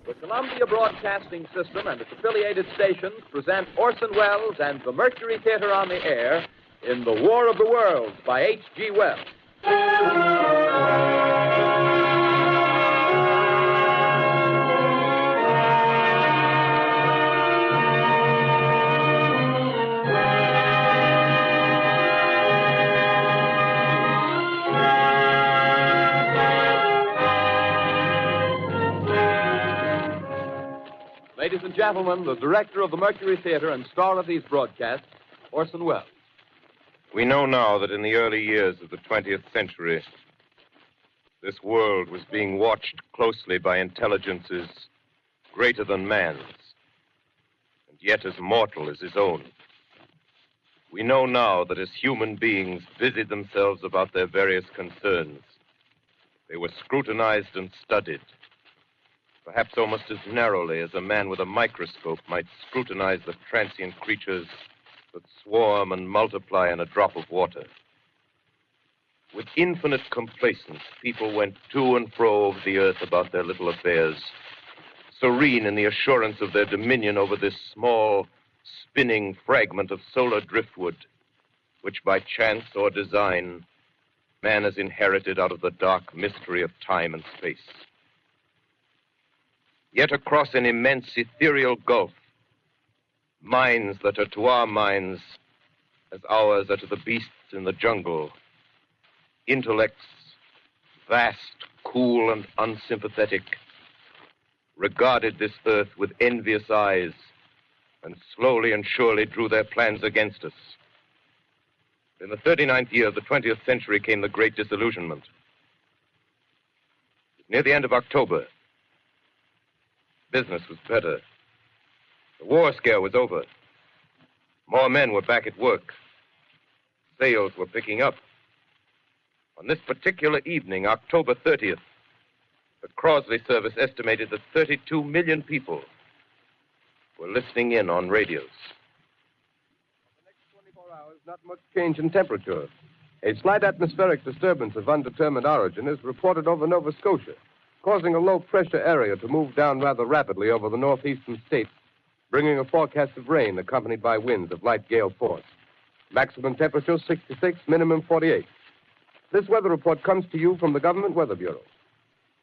The Columbia Broadcasting System and its affiliated stations present Orson Wells and the Mercury Theatre on the air in The War of the Worlds by H.G. Wells. Ladies and gentlemen, the director of the Mercury Theatre and star of these broadcasts, Orson Wells. We know now that in the early years of the 20th century, this world was being watched closely by intelligences greater than man's, and yet as mortal as his own. We know now that as human beings busied themselves about their various concerns, they were scrutinized and studied, perhaps almost as narrowly as a man with a microscope might scrutinize the transient creatures that swarm and multiply in a drop of water. With infinite complacence, people went to and fro over the earth about their little affairs, serene in the assurance of their dominion over this small, spinning fragment of solar driftwood, which by chance or design, man has inherited out of the dark mystery of time and space. Yet across an immense ethereal gulf, minds that are to our minds as ours are to the beasts in the jungle, intellects, vast, cool, and unsympathetic, regarded this earth with envious eyes and slowly and surely drew their plans against us. In the 39th year of the 20th century came the Great Disillusionment. Near the end of October, business was better. The war scare was over. More men were back at work. Sales were picking up. On this particular evening, October 30th, the Crosley service estimated that 32 million people were listening in on radios. For the next 24 hours, not much change in temperature. A slight atmospheric disturbance of undetermined origin is reported over Nova Scotia, causing a low-pressure area to move down rather rapidly over the northeastern states, bringing a forecast of rain accompanied by winds of light gale force. Maximum temperature 66, minimum 48. This weather report comes to you from the Government Weather Bureau.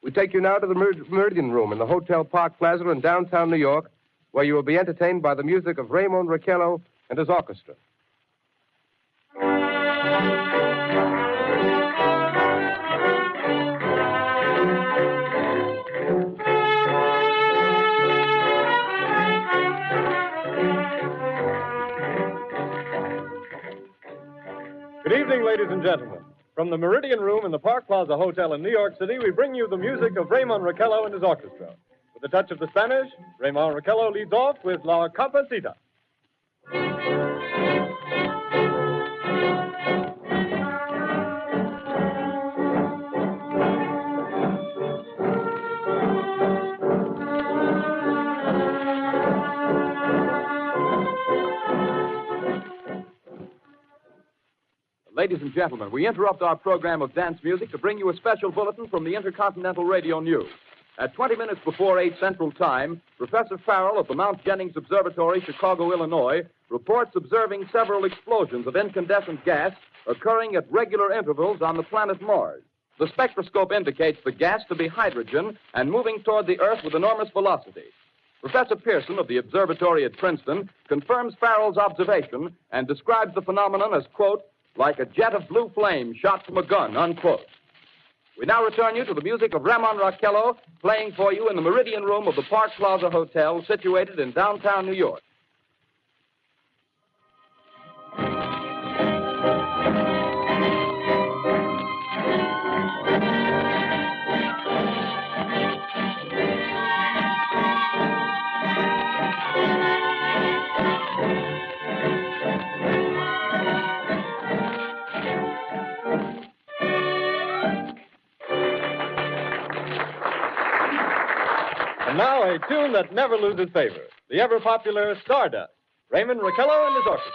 We take you now to the Meridian Room in the Hotel Park Plaza in downtown New York, where you will be entertained by the music of Raymond Raquello and his orchestra. Good evening, ladies and gentlemen. From the Meridian Room in the Park Plaza Hotel in New York City, we bring you the music of Raymond Raquello and his orchestra. With a touch of the Spanish, Raymond Raquello leads off with La Campesita. Ladies and gentlemen, we interrupt our program of dance music to bring you a special bulletin from the Intercontinental Radio News. At 20 minutes before 8 Central Time, Professor Farrell of the Mount Jennings Observatory, Chicago, Illinois, reports observing several explosions of incandescent gas occurring at regular intervals on the planet Mars. The spectroscope indicates the gas to be hydrogen and moving toward the Earth with enormous velocity. Professor Pearson of the observatory at Princeton confirms Farrell's observation and describes the phenomenon as, quote, like a jet of blue flame shot from a gun, unquote. We now return you to the music of Raymond Raquello, playing for you in the Meridian Room of the Park Plaza Hotel, situated in downtown New York. And now a tune that never loses favor, the ever-popular Stardust, Raymond Raquello and his orchestra.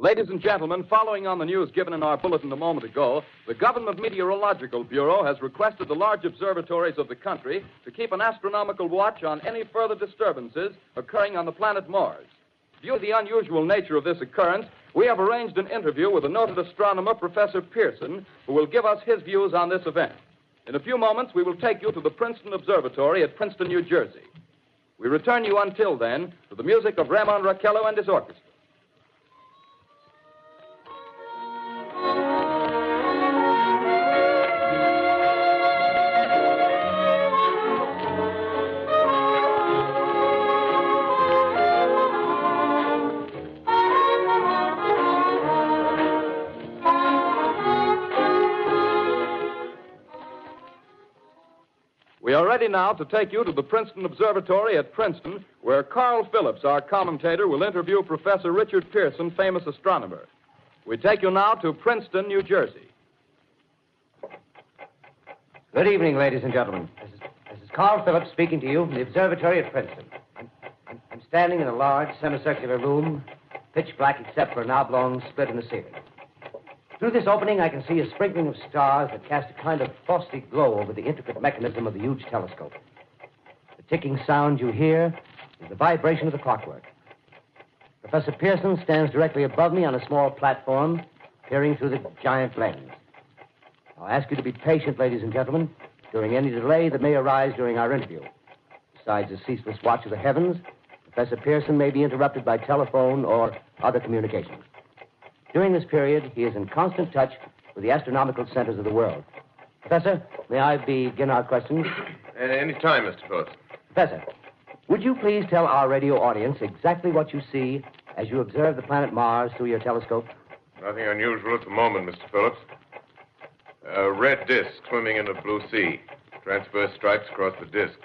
Ladies and gentlemen, following on the news given in our bulletin a moment ago, the Government Meteorological Bureau has requested the large observatories of the country to keep an astronomical watch on any further disturbances occurring on the planet Mars. Due to the unusual nature of this occurrence, we have arranged an interview with the noted astronomer, Professor Pearson, who will give us his views on this event. In a few moments, we will take you to the Princeton Observatory at Princeton, New Jersey. We return you until then to the music of Raymond Raquello and his orchestra. We are ready now to take you to the Princeton Observatory at Princeton, where Carl Phillips, our commentator, will interview Professor Richard Pearson, famous astronomer. We take you now to Princeton, New Jersey. Good evening, ladies and gentlemen. This is Carl Phillips speaking to you from the observatory at Princeton. I'm standing in a large semicircular room, pitch black except for an oblong split in the ceiling. Through this opening, I can see a sprinkling of stars that cast a kind of frosty glow over the intricate mechanism of the huge telescope. The ticking sound you hear is the vibration of the clockwork. Professor Pearson stands directly above me on a small platform, peering through the giant lens. I'll ask you to be patient, ladies and gentlemen, during any delay that may arise during our interview. Besides the ceaseless watch of the heavens, Professor Pearson may be interrupted by telephone or other communications. During this period, he is in constant touch with the astronomical centers of the world. Professor, may I begin our questions? Any time, Mr. Phillips. Professor, would you please tell our radio audience exactly what you see as you observe the planet Mars through your telescope? Nothing unusual at the moment, Mr. Phillips. A red disk swimming in a blue sea. Transverse stripes across the disk.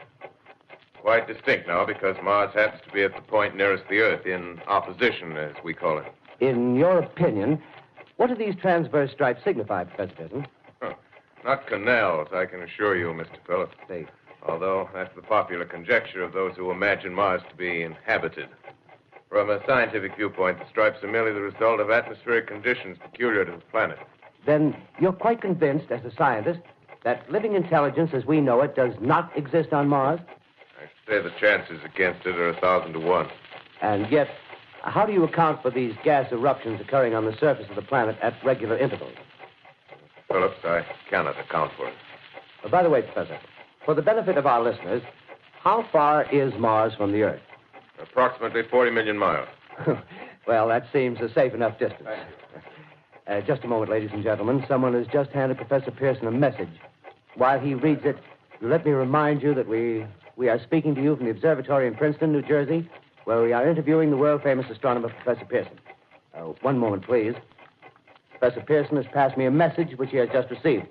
Quite distinct now because Mars happens to be at the point nearest the Earth, in opposition, as we call it. In your opinion, what do these transverse stripes signify, Professor Pearson? Not canals, I can assure you, Mr. Phillips. They... Although that's the popular conjecture of those who imagine Mars to be inhabited. From a scientific viewpoint, the stripes are merely the result of atmospheric conditions peculiar to the planet. Then you're quite convinced, as a scientist, that living intelligence as we know it does not exist on Mars? I should say the chances against it are 1,000 to 1. And yet, how do you account for these gas eruptions occurring on the surface of the planet at regular intervals? Phillips, I cannot account for it. By the way, Professor, for the benefit of our listeners, how far is Mars from the Earth? Approximately 40 million miles. Well, that seems a safe enough distance. Just a moment, ladies and gentlemen. Someone has just handed Professor Pearson a message. While he reads it, let me remind you that we are speaking to you from the observatory in Princeton, New Jersey, where we are interviewing the world-famous astronomer, Professor Pearson. One moment, please. Professor Pearson has passed me a message which he has just received.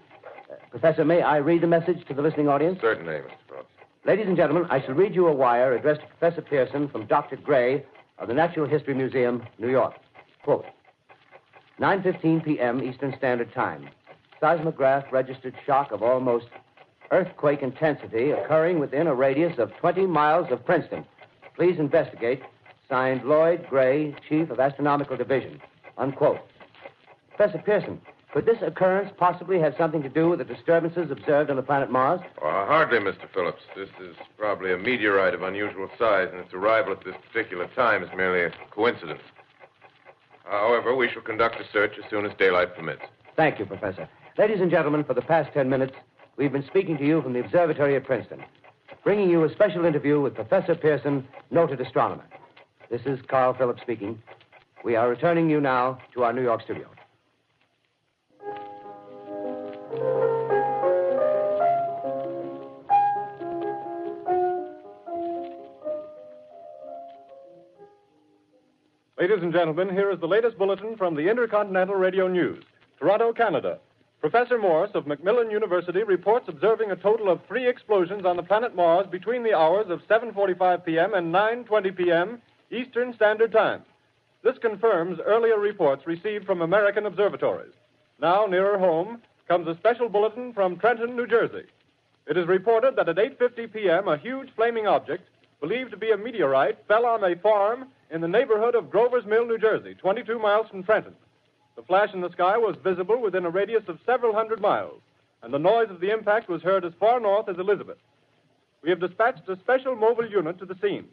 Professor, may I read the message to the listening audience? Certainly, Mr. Phillips. Ladies and gentlemen, I shall read you a wire addressed to Professor Pearson from Dr. Gray of the Natural History Museum, New York. Quote, 9:15 p.m. Eastern Standard Time. Seismograph registered shock of almost earthquake intensity occurring within a radius of 20 miles of Princeton. Please investigate. Signed, Lloyd Gray, Chief of Astronomical Division. Unquote. Professor Pearson, could this occurrence possibly have something to do with the disturbances observed on the planet Mars? Hardly, Mr. Phillips. This is probably a meteorite of unusual size, and its arrival at this particular time is merely a coincidence. However, we shall conduct a search as soon as daylight permits. Thank you, Professor. Ladies and gentlemen, for the past 10 minutes, we've been speaking to you from the observatory at Princeton, bringing you a special interview with Professor Pearson, noted astronomer. This is Carl Phillips speaking. We are returning you now to our New York studio. Ladies and gentlemen, here is the latest bulletin from the Intercontinental Radio News. Toronto, Canada. Professor Morse of Macmillan University reports observing a total of 3 explosions on the planet Mars between the hours of 7:45 p.m. and 9:20 p.m. Eastern Standard Time. This confirms earlier reports received from American observatories. Now, nearer home, comes a special bulletin from Trenton, New Jersey. It is reported that at 8:50 p.m., a huge flaming object, believed to be a meteorite, fell on a farm in the neighborhood of Grover's Mill, New Jersey, 22 miles from Trenton. The flash in the sky was visible within a radius of several hundred miles, and the noise of the impact was heard as far north as Elizabeth. We have dispatched a special mobile unit to the scene,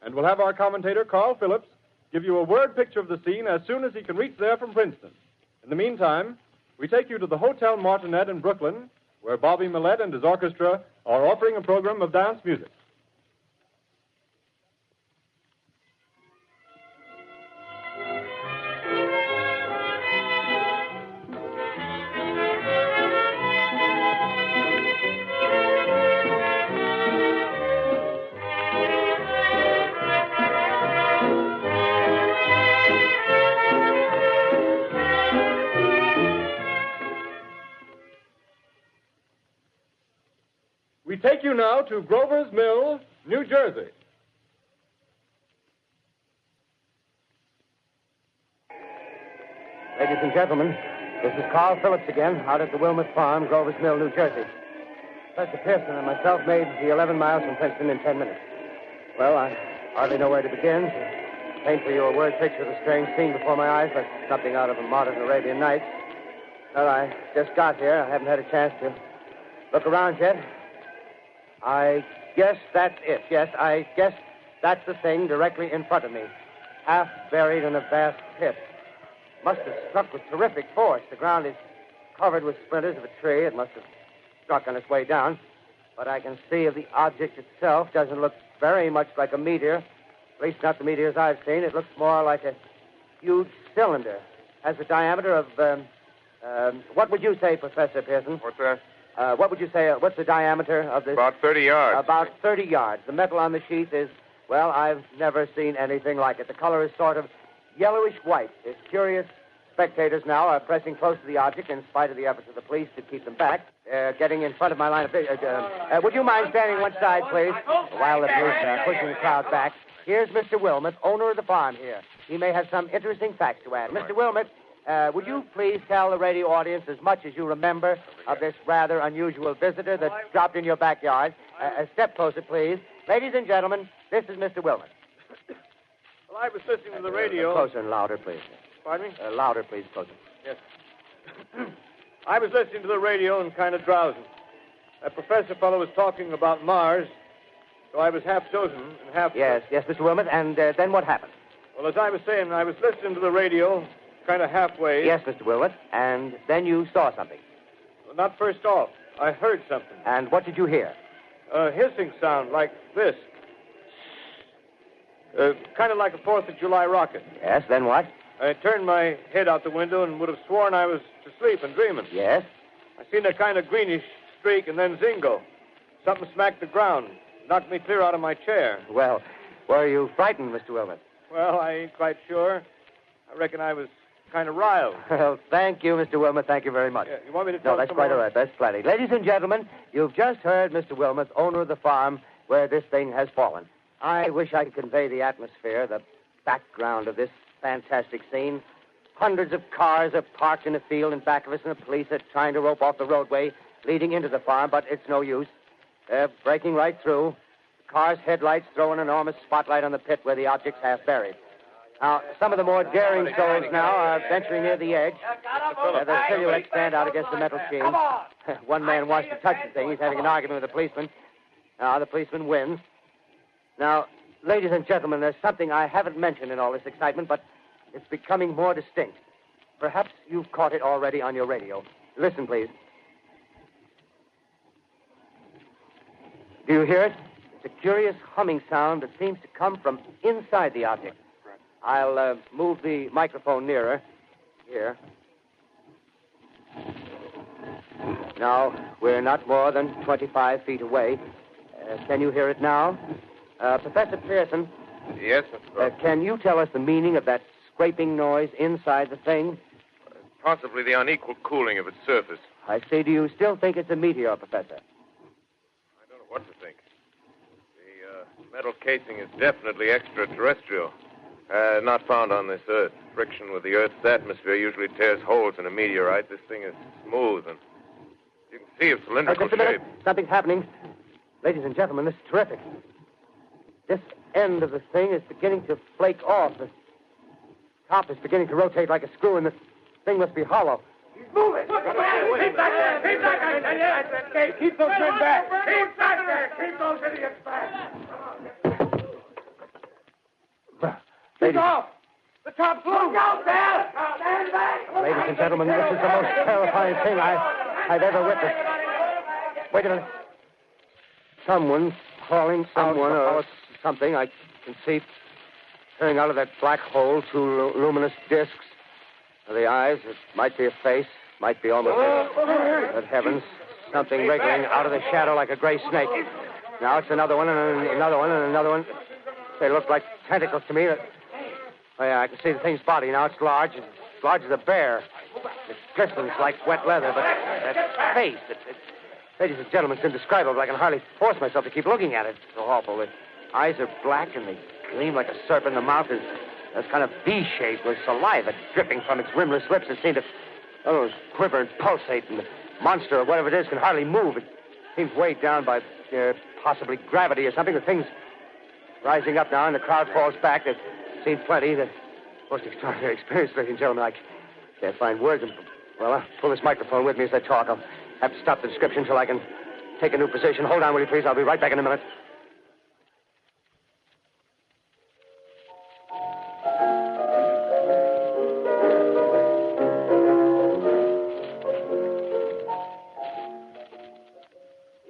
and we'll have our commentator, Carl Phillips, give you a word picture of the scene as soon as he can reach there from Princeton. In the meantime, we take you to the Hotel Martinet in Brooklyn, where Bobby Millett and his orchestra are offering a program of dance music. We take you now to Grover's Mill, New Jersey. Ladies and gentlemen, this is Carl Phillips again, out at the Wilmot Farm, Grover's Mill, New Jersey. Professor Pearson and myself made the 11 miles from Princeton in 10 minutes. Well, I hardly know where to begin. To paint for you a word picture of the strange scene before my eyes, like something out of a modern Arabian Nights. Well, I just got here. I haven't had a chance to look around yet. I guess that's it. Yes, I guess that's the thing directly in front of me, half buried in a vast pit. Must have struck with terrific force. The ground is covered with splinters of a tree. It must have struck on its way down. But I can see of the object itself doesn't look very much like a meteor. At least not the meteors I've seen. It looks more like a huge cylinder. Has a diameter of, what would you say, Professor Pearson? What's that? What would you say, what's the diameter of this? About 30 yards. About 30 yards. The metal on the sheath is, well, I've never seen anything like it. The color is sort of yellowish white. Its curious spectators now are pressing close to the object in spite of the efforts of the police to keep them back, getting in front of my line of vision. Would you mind standing one side, please, while the police are pushing the crowd back? Here's Mr. Wilmot, owner of the farm here. He may have some interesting facts to add. Mr. Wilmot, would you please tell the radio audience as much as you remember of this rather unusual visitor that dropped in your backyard? A step closer, please. Ladies and gentlemen, this is Mr. Wilmot. Well, I was listening to the radio. Closer and louder, please. Pardon me? Louder, please, closer. Yes. I was listening to the radio and kind of drowsing. That professor fellow was talking about Mars, so I was half dozing and half... Yes, Mr. Wilmot, and then what happened? Well, as I was saying, I was listening to the radio... kind of halfway. Yes, Mr. Wilmot. And then you saw something. Well, not first off. I heard something. And what did you hear? A hissing sound like this. Kind of like a 4th of July rocket. Yes, then what? I turned my head out the window and would have sworn I was to sleep and dreaming. Yes? I seen a kind of greenish streak and then zingo. Something smacked the ground. Knocked me clear out of my chair. Well, were you frightened, Mr. Wilmot? Well, I ain't quite sure. I reckon I was... kind of riled. Well, thank you, Mr. Wilmot. Thank you very much. Yeah, you want me to tell No, that's quite all right. That's plenty. Ladies and gentlemen, you've just heard Mr. Wilmot, owner of the farm where this thing has fallen. I wish I could convey the atmosphere, the background of this fantastic scene. Hundreds of cars are parked in a field in back of us, and the police are trying to rope off the roadway leading into the farm, but it's no use. They're breaking right through. The car's headlights throw an enormous spotlight on the pit where the object's half buried. Now, some of the more daring souls now are venturing near the edge. The silhouettes stand out against the metal sheen. One man wants to touch the thing. He's having an argument with the policeman. Now, the policeman wins. Now, ladies and gentlemen, there's something I haven't mentioned in all this excitement, but it's becoming more distinct. Perhaps you've caught it already on your radio. Listen, please. Do you hear it? It's a curious humming sound that seems to come from inside the object. I'll move the microphone nearer. Here. Now, we're not more than 25 feet away. Can you hear it now? Professor Pearson. Yes, Mr. Can you tell us the meaning of that scraping noise inside the thing? Possibly the unequal cooling of its surface. I say, do you still think it's a meteor, Professor? I don't know what to think. The metal casing is definitely extraterrestrial. Not found on this Earth. Friction with the Earth's atmosphere usually tears holes in a meteorite. This thing is smooth, and you can see its cylindrical Just a minute. shape. Something's happening. Ladies and gentlemen, this is terrific. This end of the thing is beginning to flake off. The top is beginning to rotate like a screw, and the thing must be hollow. He's moving. Keep back there. Keep back there. Keep those men back. Keep back there. Keep those idiots back. Take off. The top's loose. Look out there. Stand back. Ladies and gentlemen, this is the most terrifying thing I've ever witnessed. Wait a minute. Someone's calling someone or something. I can see turning out of that black hole two luminous discs. The eyes, it might be a face, might be almost Good heavens, something wriggling out of the shadow like a gray snake. Now it's another one and another one and another one. They look like tentacles to me. Oh, yeah, I can see the thing's body. Now it's large as a bear. It glistens like wet leather, but that face, ladies and gentlemen, it's indescribable. I can hardly force myself to keep looking at it. It's so awful. The eyes are black and they gleam like a serpent. The mouth is kind of V-shaped with saliva dripping from its rimless lips. It seemed to quiver and pulsate, and the monster or whatever it is can hardly move. It seems weighed down by possibly gravity or something. The thing's rising up now, and the crowd falls back. They've seen plenty. The most extraordinary experience, ladies and gentlemen. I can't find words. Well, I'll pull this microphone with me as I talk. I'll have to stop the description until I can take a new position. Hold on, will you, please? I'll be right back in a minute.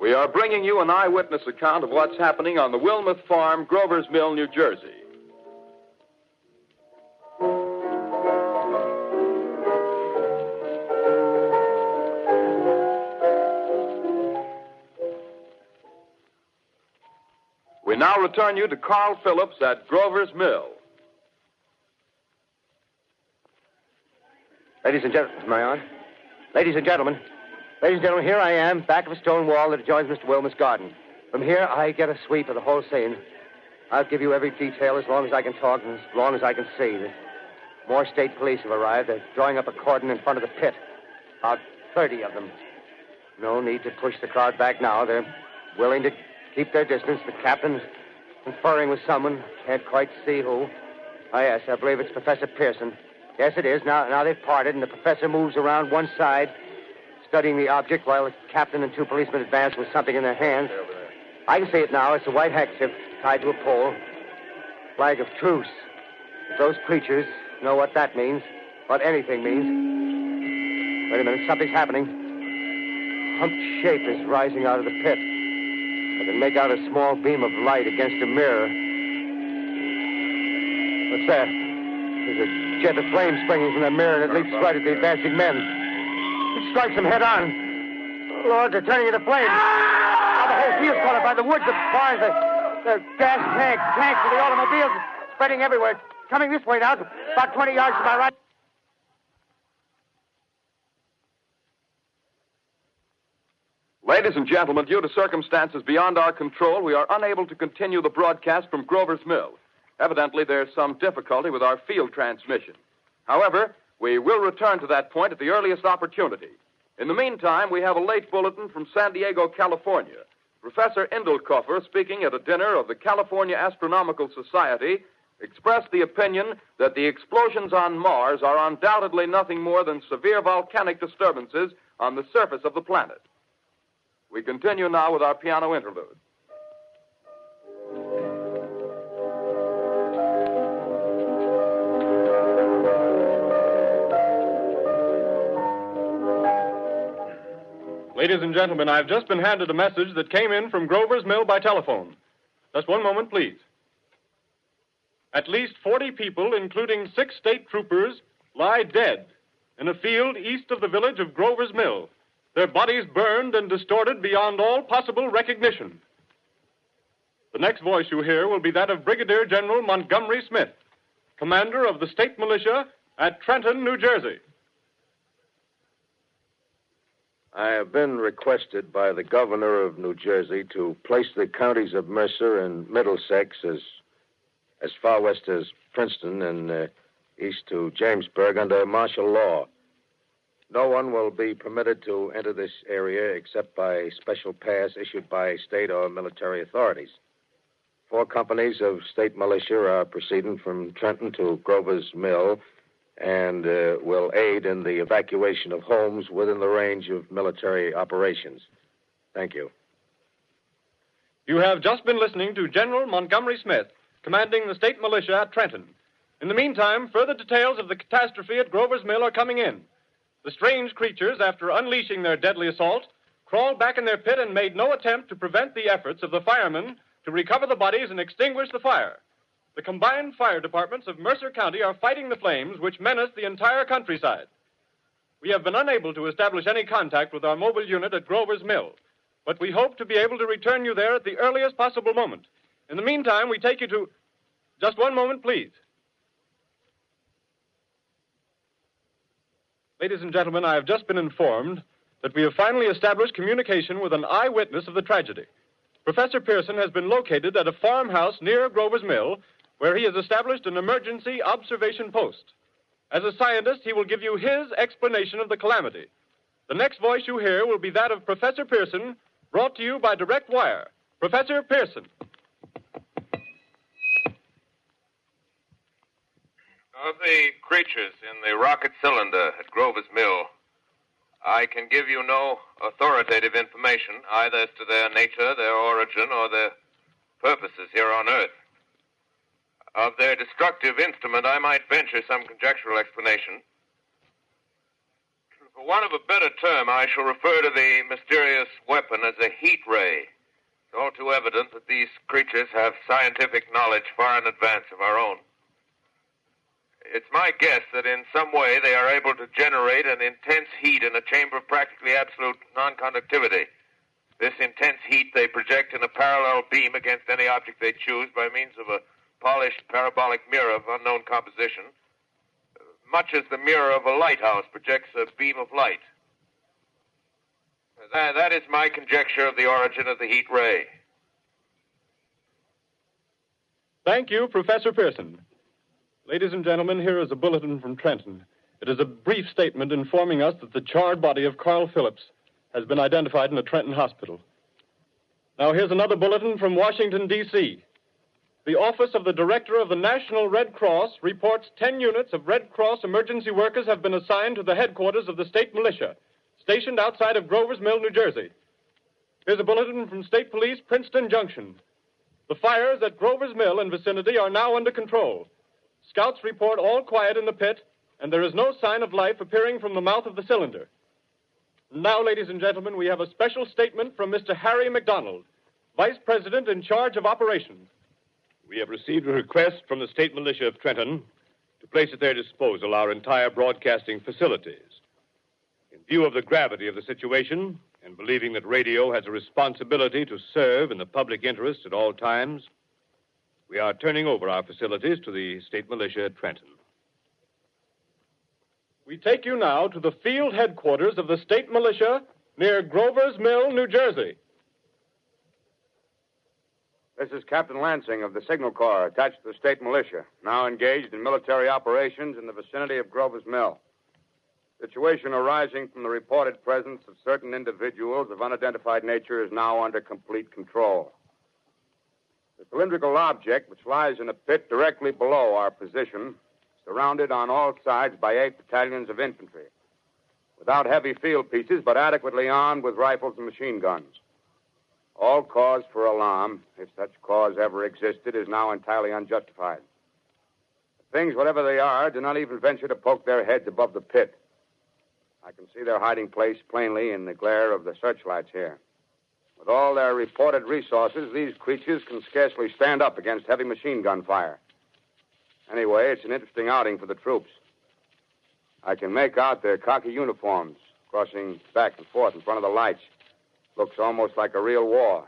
We are bringing you an eyewitness account of what's happening on the Wilmuth Farm, Grover's Mill, New Jersey. We now return you to Carl Phillips at Grover's Mill. Ladies and gentlemen, am I on? Ladies and gentlemen, here I am, back of a stone wall that adjoins Mr. Wilmuth's garden. From here, I get a sweep of the whole scene. I'll give you every detail as long as I can talk and as long as I can see. More state police have arrived. They're drawing up a cordon in front of the pit. About 30 of them. No need to push the crowd back now. They're willing to keep their distance. The captain's conferring with someone. Can't quite see who. Oh, yes, I believe it's Professor Pearson. Yes, it is. Now they've parted, and the professor moves around one side, studying the object while the captain and two policemen advance with something in their hands. I can see it now. It's a white handkerchief tied to a pole. Flag of truce. If those creatures know what that means, what anything means. Wait a minute. Something's happening. Humped shape is rising out of the pit. I can make out a small beam of light against a mirror. What's that? There's a jet of flame springing from the mirror, and it leaps right at the advancing men. It strikes them head on. Lord, they're turning into flames. Now the whole field's caught up by the woods, the barns, the gas tanks of the automobiles, spreading everywhere. It's coming this way now, about 20 yards to my right. Ladies and gentlemen, due to circumstances beyond our control, we are unable to continue the broadcast from Grover's Mill. Evidently, there's some difficulty with our field transmission. However, we will return to that point at the earliest opportunity. In the meantime, we have a late bulletin from San Diego, California. Professor Indelkoffer, speaking at a dinner of the California Astronomical Society, expressed the opinion that the explosions on Mars are undoubtedly nothing more than severe volcanic disturbances on the surface of the planet. We continue now with our piano interlude. Ladies and gentlemen, I've just been handed a message that came in from Grover's Mill by telephone. Just one moment, please. At least 40 people, including 6 state troopers, lie dead in a field east of the village of Grover's Mill. Their bodies burned and distorted beyond all possible recognition. The next voice you hear will be that of Brigadier General Montgomery Smith, commander of the state militia at Trenton, New Jersey. I have been requested by the governor of New Jersey to place the counties of Mercer and Middlesex as far west as Princeton and east to Jamesburg under martial law. No one will be permitted to enter this area except by special pass issued by state or military authorities. 4 companies of state militia are proceeding from Trenton to Grover's Mill and will aid in the evacuation of homes within the range of military operations. Thank you. You have just been listening to General Montgomery Smith, commanding the state militia at Trenton. In the meantime, further details of the catastrophe at Grover's Mill are coming in. The strange creatures, after unleashing their deadly assault, crawled back in their pit and made no attempt to prevent the efforts of the firemen to recover the bodies and extinguish the fire. The combined fire departments of Mercer County are fighting the flames which menace the entire countryside. We have been unable to establish any contact with our mobile unit at Grover's Mill, but we hope to be able to return you there at the earliest possible moment. In the meantime, we take you to... Just one moment, please. Ladies and gentlemen, I have just been informed that we have finally established communication with an eyewitness of the tragedy. Professor Pearson has been located at a farmhouse near Grover's Mill, where he has established an emergency observation post. As a scientist, he will give you his explanation of the calamity. The next voice you hear will be that of Professor Pearson, brought to you by direct wire. Professor Pearson. Of the creatures in the rocket cylinder at Grover's Mill, I can give you no authoritative information, either as to their nature, their origin, or their purposes here on Earth. Of their destructive instrument, I might venture some conjectural explanation. For want of a better term, I shall refer to the mysterious weapon as a heat ray. It's all too evident that these creatures have scientific knowledge far in advance of our own. It's my guess that in some way they are able to generate an intense heat in a chamber of practically absolute non-conductivity. This intense heat they project in a parallel beam against any object they choose by means of a polished parabolic mirror of unknown composition, much as the mirror of a lighthouse projects a beam of light. That is my conjecture of the origin of the heat ray. Thank you, Professor Pearson. Ladies and gentlemen, here is a bulletin from Trenton. It is a brief statement informing us that the charred body of Carl Phillips has been identified in a Trenton hospital. Now, here's another bulletin from Washington, D.C. The Office of the Director of the National Red Cross reports 10 units of Red Cross emergency workers have been assigned to the headquarters of the state militia, stationed outside of Grover's Mill, New Jersey. Here's a bulletin from State Police, Princeton Junction. The fires at Grover's Mill and vicinity are now under control. Scouts report all quiet in the pit, and there is no sign of life appearing from the mouth of the cylinder. Now, ladies and gentlemen, we have a special statement from Mr. Harry McDonald, Vice President in charge of operations. We have received a request from the state militia of Trenton to place at their disposal our entire broadcasting facilities. In view of the gravity of the situation, and believing that radio has a responsibility to serve in the public interest at all times, we are turning over our facilities to the state militia at Trenton. We take you now to the field headquarters of the state militia near Grover's Mill, New Jersey. This is Captain Lansing of the Signal Corps, attached to the state militia, now engaged in military operations in the vicinity of Grover's Mill. Situation arising from the reported presence of certain individuals of unidentified nature is now under complete control. The cylindrical object, which lies in a pit directly below our position, surrounded on all sides by 8 battalions of infantry, without heavy field pieces, but adequately armed with rifles and machine guns. All cause for alarm, if such cause ever existed, is now entirely unjustified. Things, whatever they are, do not even venture to poke their heads above the pit. I can see their hiding place plainly in the glare of the searchlights here. With all their reported resources, these creatures can scarcely stand up against heavy machine gun fire. Anyway, it's an interesting outing for the troops. I can make out their khaki uniforms crossing back and forth in front of the lights. Looks almost like a real war.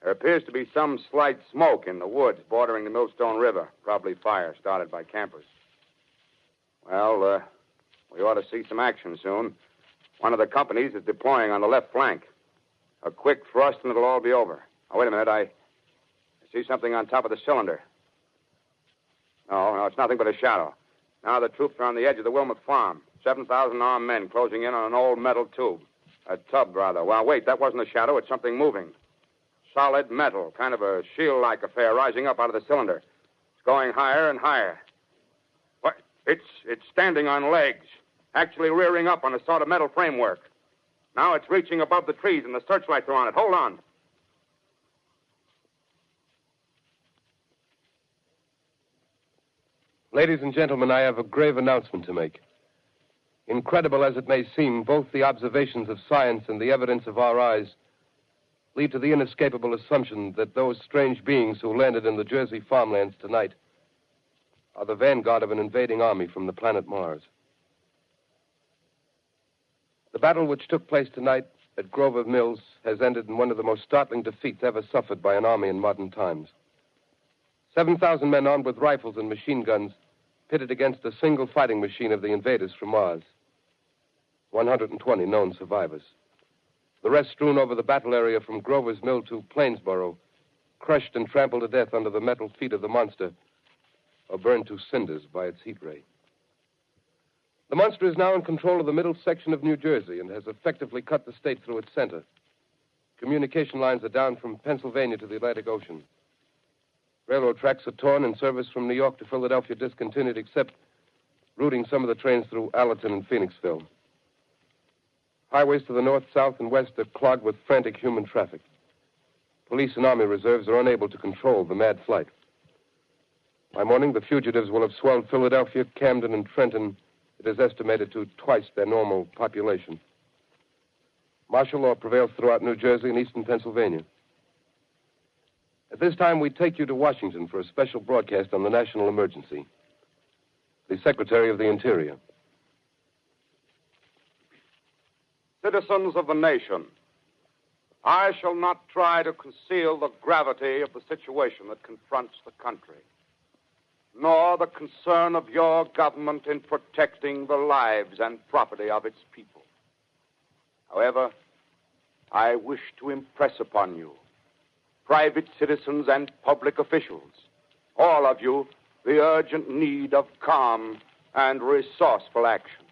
There appears to be some slight smoke in the woods bordering the Millstone River. Probably fire started by campers. Well, we ought to see some action soon. One of the companies is deploying on the left flank. A quick thrust and it'll all be over. Now, wait a minute. I see something on top of the cylinder. No, it's nothing but a shadow. Now the troops are on the edge of the Wilmot Farm. 7,000 armed men closing in on an old metal tube. A tub, rather. Well, wait, that wasn't a shadow. It's something moving. solid metal, kind of a shield-like affair rising up out of the cylinder. It's going higher and higher. What? It's standing on legs, actually rearing up on a sort of metal framework. Now it's reaching above the trees, and the searchlights are on it. Hold on. Ladies and gentlemen, I have a grave announcement to make. Incredible as it may seem, both the observations of science and the evidence of our eyes lead to the inescapable assumption that those strange beings who landed in the Jersey farmlands tonight are the vanguard of an invading army from the planet Mars. The battle which took place tonight at Grover Mills has ended in one of the most startling defeats ever suffered by an army in modern times. 7,000 men armed with rifles and machine guns pitted against a single fighting machine of the invaders from Mars. 120 known survivors. The rest strewn over the battle area from Grover's Mill to Plainsboro, crushed and trampled to death under the metal feet of the monster, or burned to cinders by its heat ray. The monster is now in control of the middle section of New Jersey and has effectively cut the state through its center. Communication lines are down from Pennsylvania to the Atlantic Ocean. Railroad tracks are torn and service from New York to Philadelphia discontinued, except routing some of the trains through Allerton and Phoenixville. Highways to the north, south, and west are clogged with frantic human traffic. Police and Army reserves are unable to control the mad flight. By morning, the fugitives will have swelled Philadelphia, Camden, and Trenton, it is estimated, to twice their normal population. Martial law prevails throughout New Jersey and eastern Pennsylvania. At this time, we take you to Washington for a special broadcast on the national emergency. The Secretary of the Interior. Citizens of the nation, I shall not try to conceal the gravity of the situation that confronts the country, nor the concern of your government in protecting the lives and property of its people. However, I wish to impress upon you, private citizens and public officials, all of you, the urgent need of calm and resourceful action.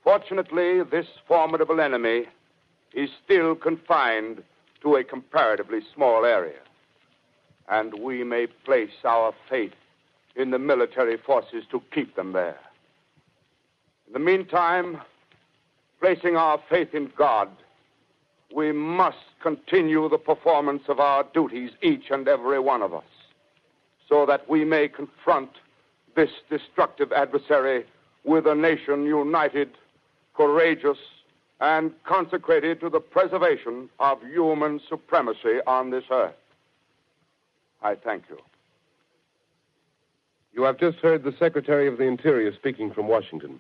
Fortunately, this formidable enemy is still confined to a comparatively small area, and we may place our faith in the military forces to keep them there. In the meantime, placing our faith in God, we must continue the performance of our duties, each and every one of us, so that we may confront this destructive adversary with a nation united, courageous, and consecrated to the preservation of human supremacy on this earth. I thank you. You have just heard the Secretary of the Interior speaking from Washington.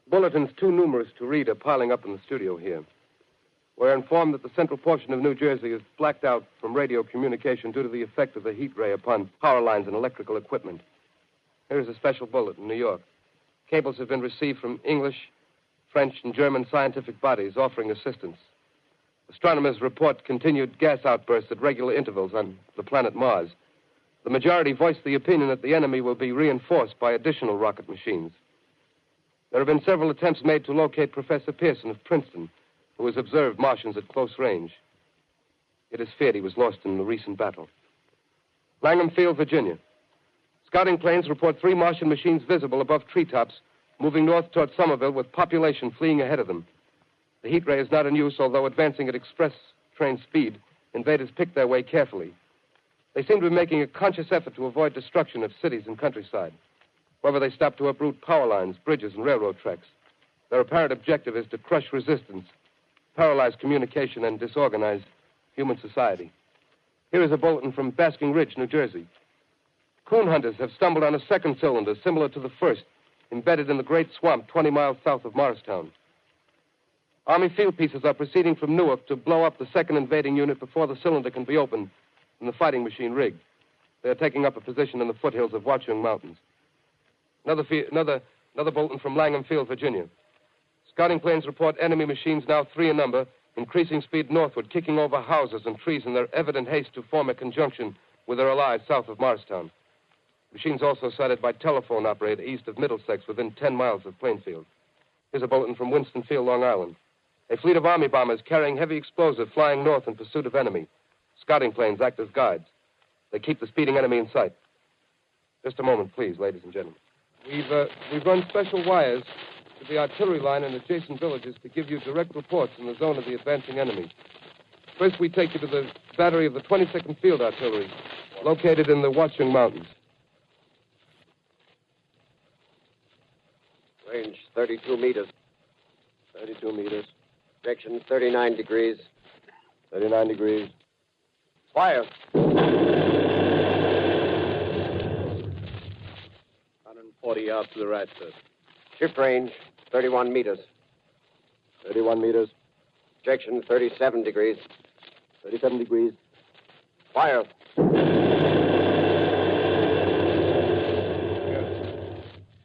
Bulletins too numerous to read are piling up in the studio here. We're informed that the central portion of New Jersey is blacked out from radio communication due to the effect of the heat ray upon power lines and electrical equipment. Here's a special bulletin in New York. Cables have been received from English, French, and German scientific bodies offering assistance. Astronomers report continued gas outbursts at regular intervals on the planet Mars. The majority voiced the opinion that the enemy will be reinforced by additional rocket machines. There have been several attempts made to locate Professor Pearson of Princeton, who has observed Martians at close range. It is feared he was lost in the recent battle. Langham Field, Virginia. Scouting planes report 3 Martian machines visible above treetops, moving north toward Somerville with population fleeing ahead of them. The heat ray is not in use, although advancing at express train speed, invaders pick their way carefully. They seem to be making a conscious effort to avoid destruction of cities and countryside. However, they stop to uproot power lines, bridges, and railroad tracks. Their apparent objective is to crush resistance, paralyze communication, and disorganize human society. Here is a bulletin from Basking Ridge, New Jersey. Coon hunters have stumbled on a second cylinder similar to the first, embedded in the great swamp 20 miles south of Morristown. Army field pieces are proceeding from Newark to blow up the second invading unit before the cylinder can be opened and the fighting machine rigged. They are taking up a position in the foothills of Watchung Mountains. Another bulletin from Langham Field, Virginia. Scouting planes report enemy machines, now 3 in number, increasing speed northward, kicking over houses and trees in their evident haste to form a conjunction with their allies south of Morristown. Machines also sighted by telephone operator east of Middlesex, within 10 miles of Plainfield. Here's a bulletin from Winston Field, Long Island. A fleet of Army bombers carrying heavy explosive flying north in pursuit of enemy. Scouting planes act as guides. They keep the speeding enemy in sight. Just a moment, please, ladies and gentlemen. We've run special wires to the artillery line in adjacent villages to give you direct reports in the zone of the advancing enemy. First, we take you to the battery of the 22nd Field Artillery, located in the Watchung Mountains. Range 32 meters. 32 meters. Projection 39 degrees. 39 degrees. Fire. 140 yards to the right, sir. Shift range 31 meters. 31 meters. Projection 37 degrees. 37 degrees. Fire.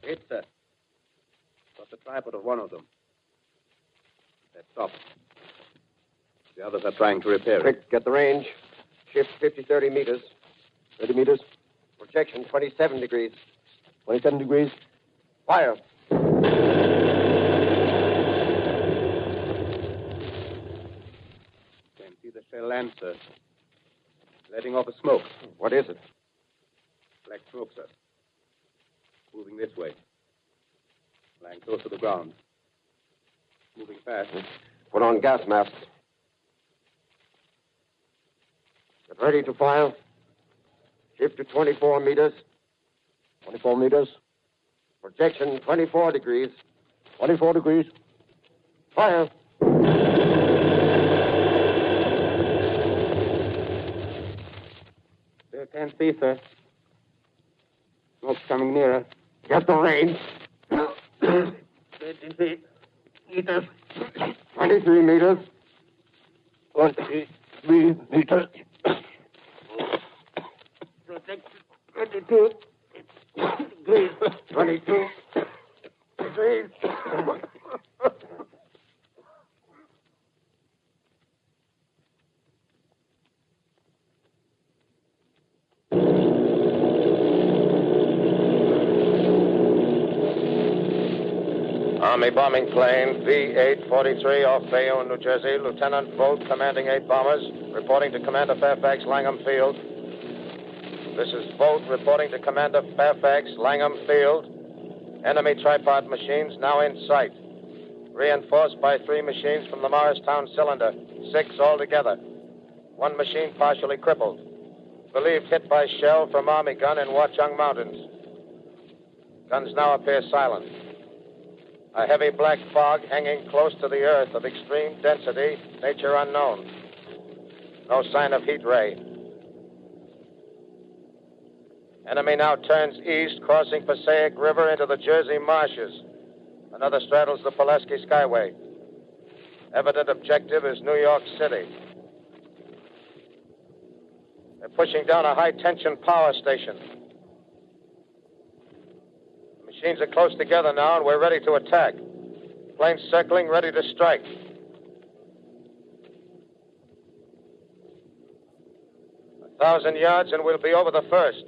Hit, sir. Got the tripod of one of them. That's stopped. The others are trying to repair it. Quick, get the range. Shift 30 meters. 30 meters. Projection 27 degrees. 27 degrees. Fire. Can't see the shell land, sir. Letting off a smoke. What is it? Black smoke, sir. Moving this way. Lying close to the ground. Moving fast. Put on gas masks. Get ready to fire. Shift to 24 meters. 24 meters. Projection 24 degrees. 24 degrees. Fire. Still can't see, sir. Smoke's coming nearer. Get the range. 23 meters. 23 meters. 23 meters. Protection 22 degrees. 22 degrees. Army bombing plane V-843 off Bayonne, New Jersey. Lieutenant Volt, commanding 8 bombers, reporting to Commander Fairfax, Langham Field. This is Volt reporting to Commander Fairfax, Langham Field. Enemy tripod machines now in sight. Reinforced by 3 machines from the Morristown cylinder. 6 altogether. 1 machine partially crippled. Believed hit by shell from Army gun in Watchung Mountains. Guns now appear silent. A heavy black fog hanging close to the earth of extreme density, nature unknown. No sign of heat ray. Enemy now turns east, crossing Passaic River into the Jersey marshes. Another straddles the Pulaski Skyway. Evident objective is New York City. They're pushing down a high-tension power station. Machines are close together now, and we're ready to attack. Planes circling, ready to strike. A 1,000 yards, and we'll be over the first.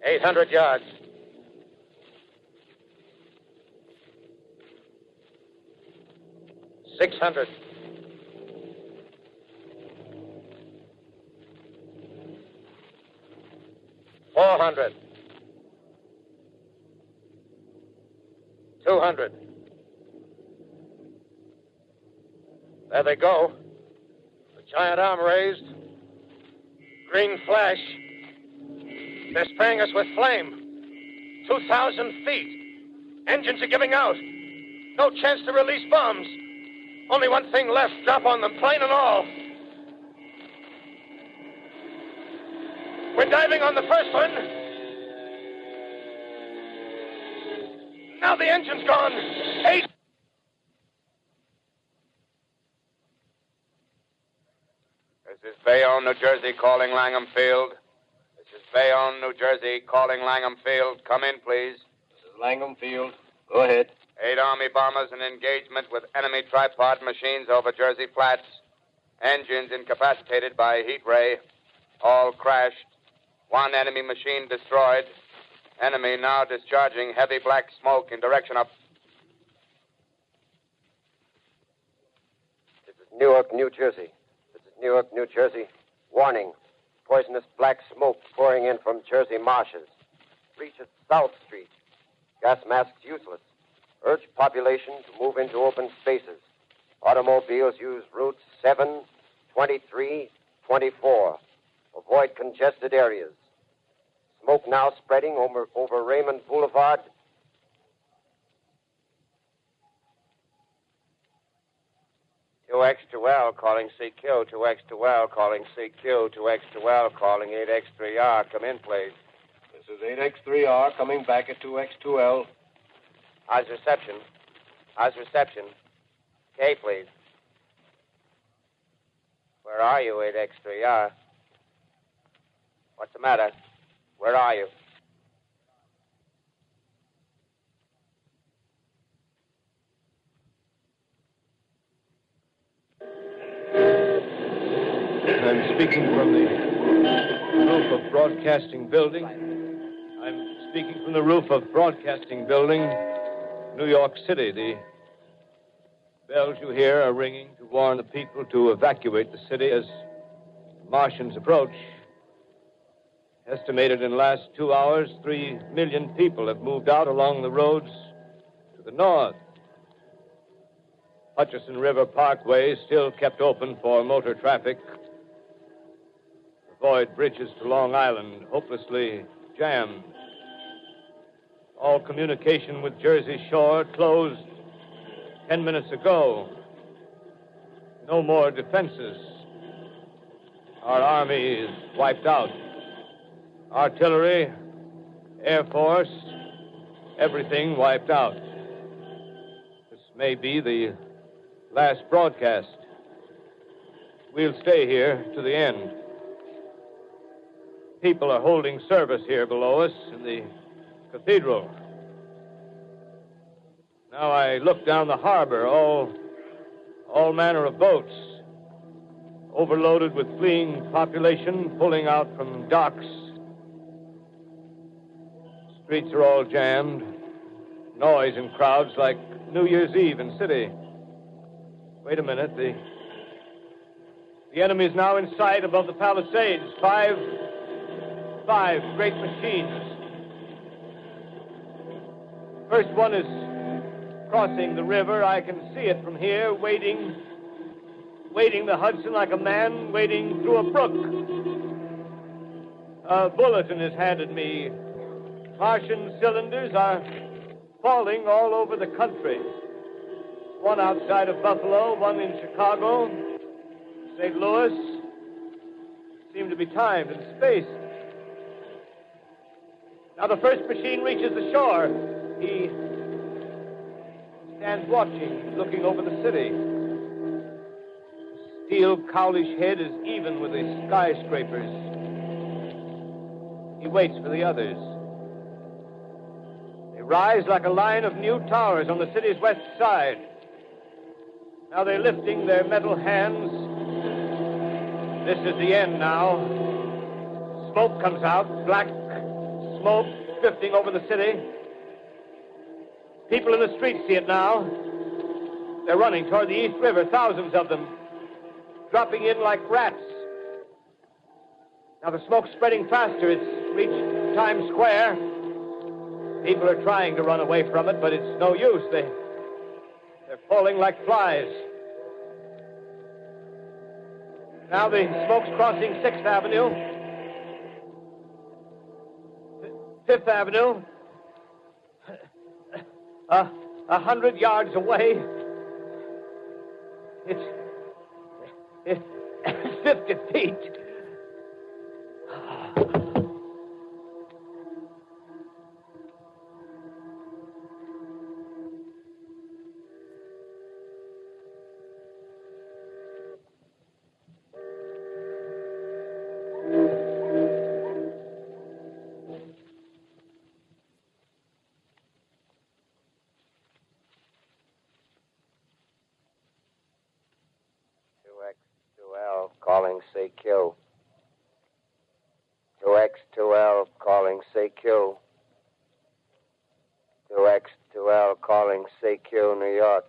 Eight 800 yards. $600. $400. $200. There they go. The giant arm raised. Green flash. They're spraying us with flame. 2,000 feet. Engines are giving out. No chance to release bombs. Only one thing left. Drop on them, plane and all. We're diving on the first one. Now the engine's gone. 8. This is Bayonne, New Jersey, calling Langham Field. This is Bayonne, New Jersey, calling Langham Field. Come in, please. This is Langham Field. Go ahead. 8 Army bombers in engagement with enemy tripod machines over Jersey Flats. Engines incapacitated by heat ray. All crashed. 1 enemy machine destroyed. Enemy now discharging heavy black smoke in direction of... This is Newark, New Jersey. This is Newark, New Jersey. Warning. Poisonous black smoke pouring in from Jersey marshes. Reaches South Street. Gas masks useless. Urge population to move into open spaces. Automobiles use routes 7, 23, 24. Avoid congested areas. Smoke now spreading over Raymond Boulevard. X2L calling CQ, 2X2L calling CQ, 2X2L calling 8X3R. Come in, please. This is 8X3R coming back at 2X2L. How's reception? How's reception? K, please. Where are you, 8X3R? What's the matter? Where are you? I'm speaking from the roof of Broadcasting Building. I'm speaking from the roof of Broadcasting Building, New York City. The bells you hear are ringing to warn the people to evacuate the city as Martians approach. Estimated in the last 2 hours, 3 million people have moved out along the roads to the north. Hudson River Parkway is still kept open for motor traffic. Avoid bridges to Long Island, hopelessly jammed. All communication with Jersey Shore closed 10 minutes ago. No more defenses. Our army is wiped out. Artillery, Air Force, everything wiped out. This may be the last broadcast. We'll stay here to the end. People are holding service here below us in the cathedral. Now I look down the harbor, all manner of boats, overloaded with fleeing population, pulling out from docks. Streets are all jammed. Noise in crowds like New Year's Eve in city. Wait a minute. The enemy is now in sight above the Palisades. Five great machines. First one is crossing the river. I can see it from here, wading the Hudson like a man wading through a brook. A bulletin is handed me. Martian cylinders are falling all over the country. One outside of Buffalo, one in Chicago, St. Louis. Seem to be timed and spaced. Now the first machine reaches the shore. He stands watching, looking over the city. His steel cowlish head is even with the skyscrapers. He waits for the others. They rise like a line of new towers on the city's west side. Now they're lifting their metal hands. This is the end now. Smoke comes out, black smoke drifting over the city. People in the streets see it now. They're running toward the East River, thousands of them, dropping in like rats. Now the smoke's spreading faster. It's reached Times Square. People are trying to run away from it, but it's no use. They're falling like flies. Now the smoke's crossing 6th Avenue, 5th Avenue. 100 yards away. It's 50 feet. Calling CQ. 2X2L calling CQ. AX2L calling CQ, New York.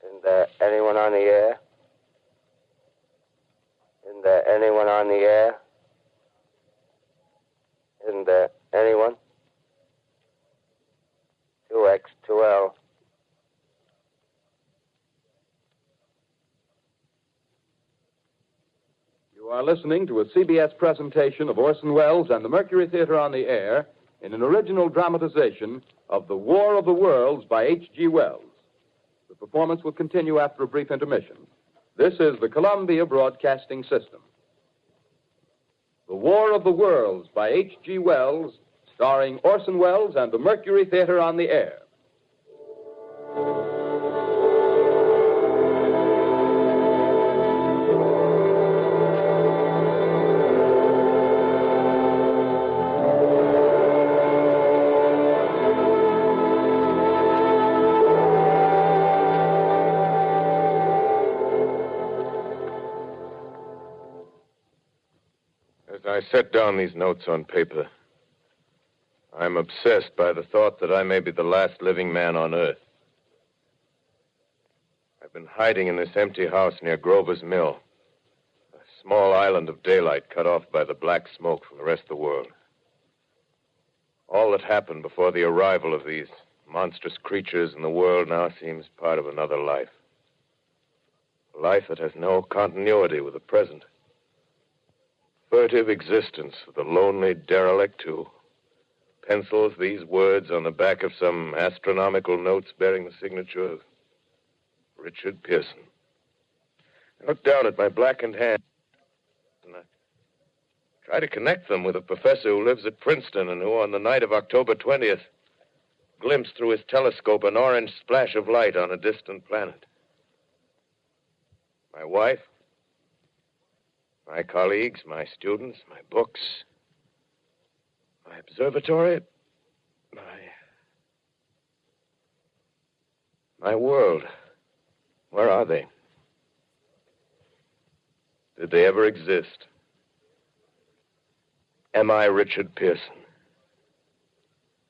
Isn't there anyone on the air? Isn't there anyone on the air? Isn't there anyone? 2X2L. You are listening to a CBS presentation of Orson Wells and the Mercury Theatre on the Air in an original dramatization of The War of the Worlds by H.G. Wells. The performance will continue after a brief intermission. This is the Columbia Broadcasting System. The War of the Worlds by H.G. Wells, starring Orson Wells and the Mercury Theatre on the Air. I set down these notes on paper. I'm obsessed by the thought that I may be the last living man on Earth. I've been hiding in this empty house near Grover's Mill, a small island of daylight cut off by the black smoke from the rest of the world. All that happened before the arrival of these monstrous creatures in the world now seems part of another life. A life that has no continuity with the present. Furtive existence of the lonely derelict who pencils these words on the back of some astronomical notes bearing the signature of Richard Pearson. I look down at my blackened hand and I try to connect them with a professor who lives at Princeton and who, on the night of October 20th, glimpsed through his telescope an orange splash of light on a distant planet. My wife, my colleagues, my students, my books, my observatory, my world. Where are they? Did they ever exist? Am I Richard Pearson?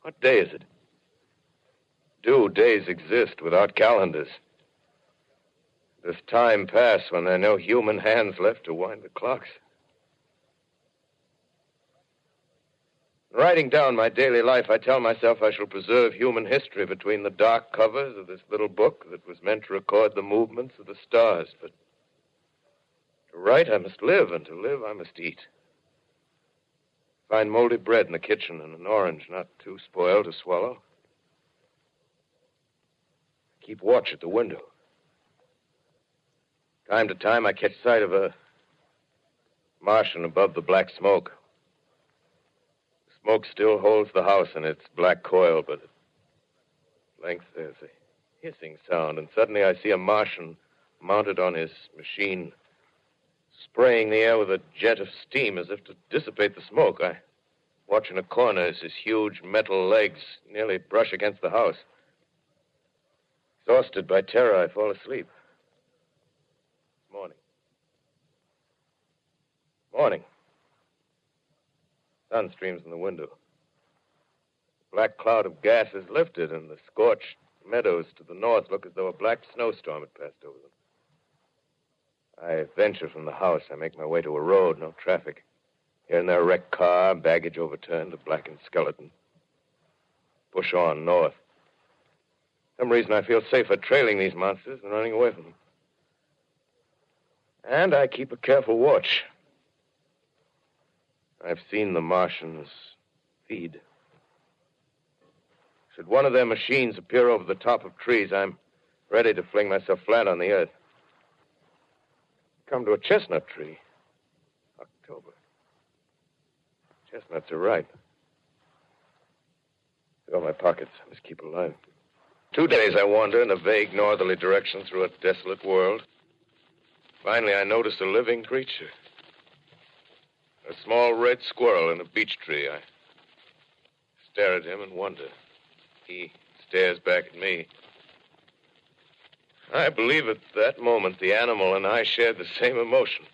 What day is it? Do days exist without calendars? Does time pass when there are no human hands left to wind the clocks? Writing down my daily life, I tell myself I shall preserve human history between the dark covers of this little book that was meant to record the movements of the stars. But to write, I must live, and to live, I must eat. Find moldy bread in the kitchen and an orange not too spoiled to swallow. Keep watch at the window. Time to time, I catch sight of a Martian above the black smoke. The smoke still holds the house in its black coil, but at length there's a hissing sound, and suddenly I see a Martian mounted on his machine, spraying the air with a jet of steam as if to dissipate the smoke. I watch in a corner as his huge metal legs nearly brush against the house. Exhausted by terror, I fall asleep. Morning. Sun streams in the window. The black cloud of gas is lifted, and the scorched meadows to the north look as though a black snowstorm had passed over them. I venture from the house. I make my way to a road, no traffic. Here and there, a wrecked car, baggage overturned, a blackened skeleton. Push on north. For some reason, I feel safer trailing these monsters than running away from them. And I keep a careful watch. I've seen the Martians feed. Should one of their machines appear over the top of trees, I'm ready to fling myself flat on the earth. Come to a chestnut tree. October. Chestnuts are ripe. Fill my pockets. I must keep alive. 2 days I wander in a vague northerly direction through a desolate world. Finally, I notice a living creature. A small red squirrel in a beech tree. I stare at him and wonder. He stares back at me. I believe at that moment the animal and I shared the same emotion.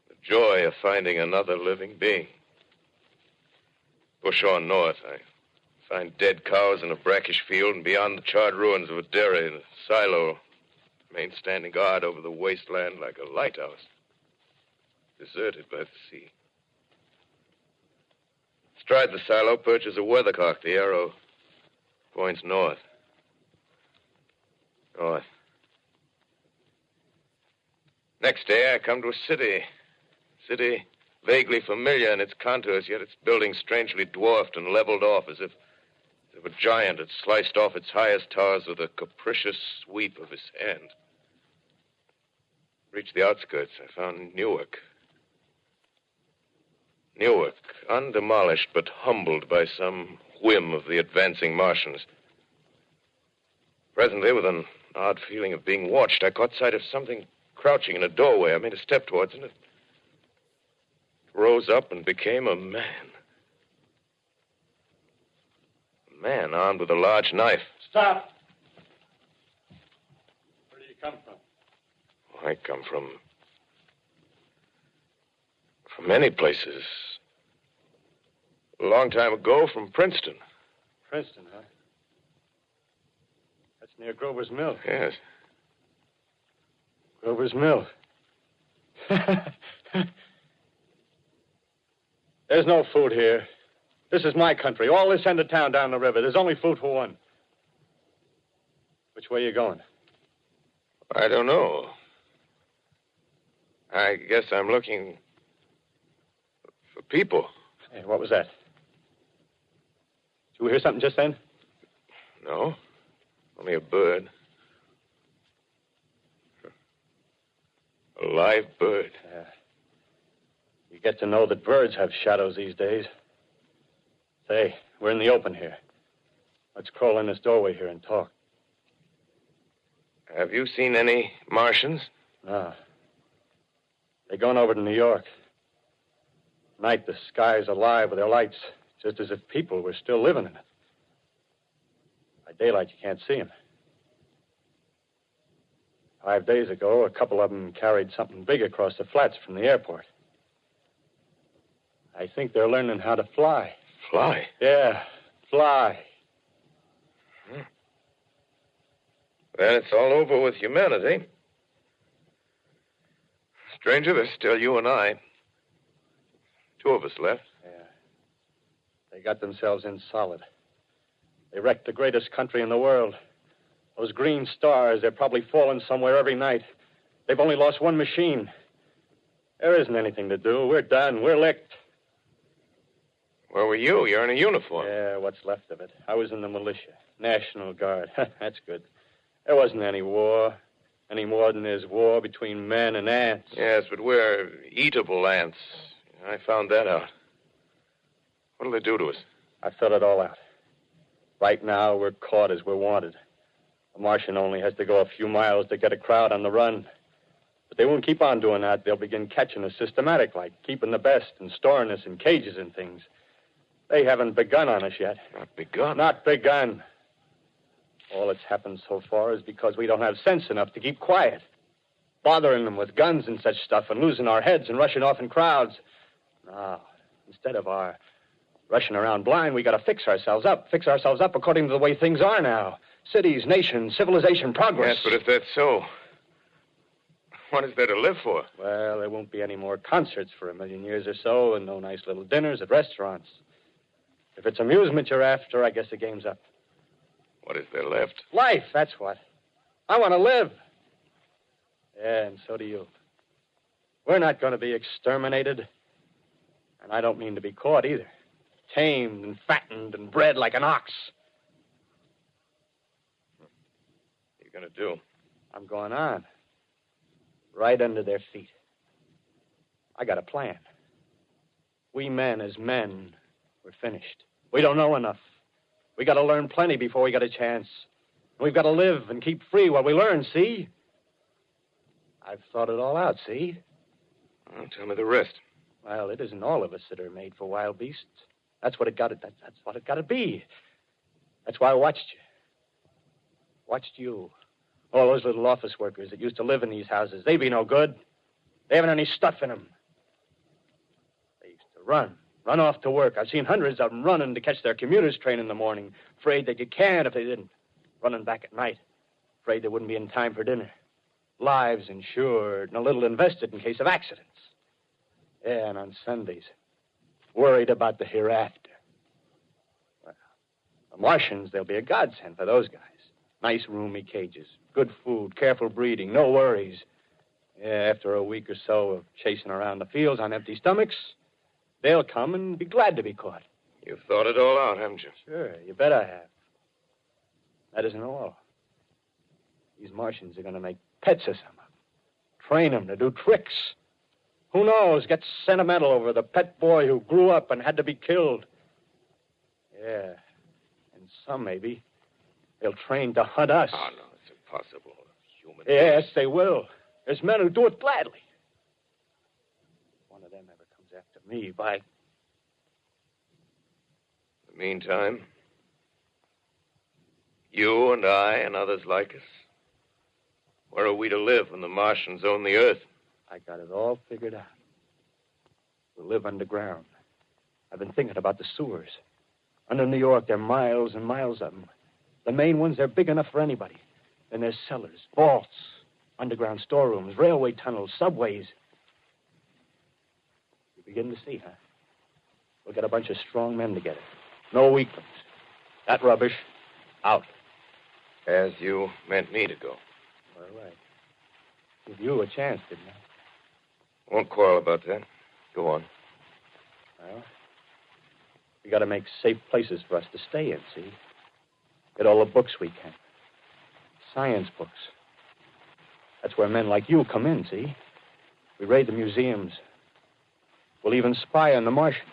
The joy of finding another living being. Push on north. I Find dead cows in a brackish field, and beyond the charred ruins of a dairy and a silo, remain standing guard over the wasteland like a lighthouse, deserted by the sea. Astride the silo perches a weathercock. The arrow points north. North. Next day, I come to a city. City vaguely familiar in its contours, yet its buildings strangely dwarfed and leveled off as if a giant had sliced off its highest towers with a capricious sweep of his hand. Reached the outskirts, I found Newark. Newark, undemolished but humbled by some whim of the advancing Martians. Presently, with an odd feeling of being watched, I caught sight of something crouching in a doorway. I made a step towards it, and it rose up and became a man. A man armed with a large knife. Stop! Where do you come from? I come from many places. A long time ago, from Princeton. Princeton, huh? That's near Grover's Mill. Yes. Grover's Mill. There's no food here. This is my country. All this end of town down the river. There's only food for one. Which way are you going? I don't know. I guess I'm looking for people. Hey, what was that? Did you hear something just then? No. Only a bird. A live bird. Yeah. You get to know that birds have shadows these days. Say, we're in the open here. Let's crawl in this doorway here and talk. Have you seen any Martians? No. They're going over to New York. Night, the sky's alive with their lights, just as if people were still living in it. By daylight, you can't see them. 5 days ago, a couple of them carried something big across the flats from the airport. I think they're learning how to fly. Fly? Yeah, fly. Then it's all over with humanity. Stranger, there's still you and I. 2 of us left. Yeah. They got themselves in solid. They wrecked the greatest country in the world. Those green stars, they're probably falling somewhere every night. They've only lost one machine. There isn't anything to do. We're done. We're licked. Where were you? You're in a uniform. Yeah, what's left of it. I was in the militia. National Guard. That's good. There wasn't any war. Any more than there's war between men and ants. Yes, but we're eatable ants. I found that out. What'll they do to us? I thought it all out. Right now, we're caught as we're wanted. A Martian only has to go a few miles to get a crowd on the run. But they won't keep on doing that. They'll begin catching us systematic, like keeping the best and storing us in cages and things. They haven't begun on us yet. Not begun? Not begun. All that's happened so far is because we don't have sense enough to keep quiet. Bothering them with guns and such stuff and losing our heads and rushing off in crowds. No, instead of our rushing around blind, we got to fix ourselves up. Fix ourselves up according to the way things are now. Cities, nations, civilization, progress. Yes, but if that's so, what is there to live for? Well, there won't be any more concerts for 1,000,000 years or so, and no nice little dinners at restaurants. If it's amusement you're after, I guess the game's up. What is there left? Life, that's what. I want to live. Yeah, and so do you. We're not going to be exterminated. And I don't mean to be caught either. Tamed and fattened and bred like an ox. What are you going to do? I'm going on. Right under their feet. I got a plan. We men as men, we're finished. We don't know enough. We got to learn plenty before we got a chance. We've got to live and keep free while we learn, see? I've thought it all out, see? Well, tell me the rest. Well, it isn't all of us that are made for wild beasts. That's what it got to. That's what it got to be. That's why I watched you. Watched you. All those little office workers that used to live in these houses. They be no good. They haven't any stuff in them. They used to run Run off to work. I've seen hundreds of them running to catch their commuter's train in the morning, afraid they'd get canned if they didn't. Running back at night, afraid they wouldn't be in time for dinner. Lives insured and a little invested in case of accidents. Yeah, and on Sundays, worried about the hereafter. Well, the Martians, they'll be a godsend for those guys. Nice roomy cages, good food, careful breeding, no worries. Yeah, after a week or so of chasing around the fields on empty stomachs, they'll come and be glad to be caught. You've thought it all out, haven't you? Sure, you bet I have. That isn't all. These Martians are going to make pets of some of them. Train them to do tricks. Who knows, get sentimental over the pet boy who grew up and had to be killed. Yeah, and some maybe they'll train to hunt us. Oh, no, it's impossible. Human Yes, they will. There's men who do it gladly. If one of them ever comes after me, by... In the meantime, you and I and others like us, where are we to live when the Martians own the Earth? I got it all figured out. We'll live underground. I've been thinking about the sewers. Under New York, there are miles and miles of them. The main ones, they're big enough for anybody. Then there's cellars, vaults, underground storerooms, railway tunnels, subways. You begin to see, huh? We'll get a bunch of strong men together. No weaklings. That rubbish, out. As you meant me to go. All right. Give you a chance, didn't I? Won't quarrel about that. Go on. Well, we got to make safe places for us to stay in, see? Get all the books we can. Science books. That's where men like you come in, see? We raid the museums. We'll even spy on the Martians.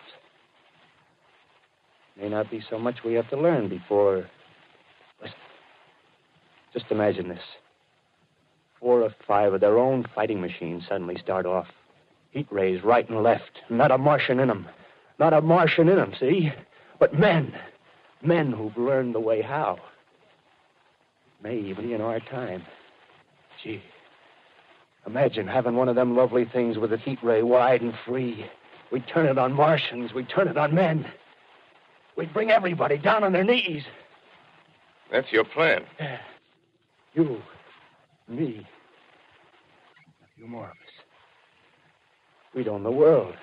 May not be so much we have to learn before... Listen. Just imagine this. 4 or 5 of their own fighting machines suddenly start off. Heat rays right and left. Not a Martian in them. Not a Martian in them, see? But men. Men who've learned the way how. May even be in our time. Gee. Imagine having one of them lovely things with a heat ray wide and free. We'd turn it on Martians. We'd turn it on men. We'd bring everybody down on their knees. That's your plan. You, me, a few more of us. We'd own the world.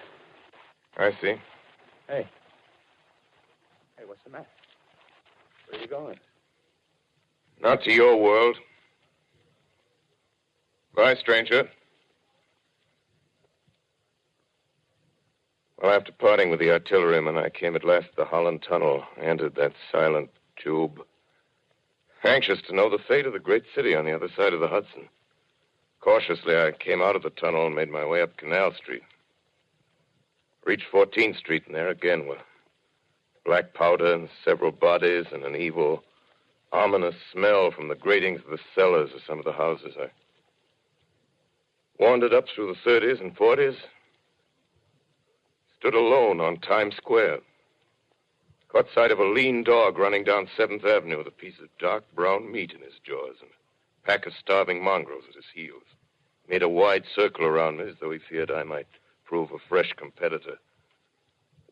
I see. Hey. Hey, what's the matter? Where are you going? Not to your world. Bye, stranger. Well, after parting with the artilleryman, I came at last to the Holland Tunnel, entered that silent tube. Anxious to know the fate of the great city on the other side of the Hudson. Cautiously, I came out of the tunnel and made my way up Canal Street. Reached 14th Street, and there again were black powder and several bodies and an evil, ominous smell from the gratings of the cellars of some of the houses. I wandered up through the 30s and 40s, stood alone on Times Square. Caught sight of a lean dog running down 7th Avenue with a piece of dark brown meat in his jaws and a pack of starving mongrels at his heels. Made a wide circle around me as though he feared I might prove a fresh competitor.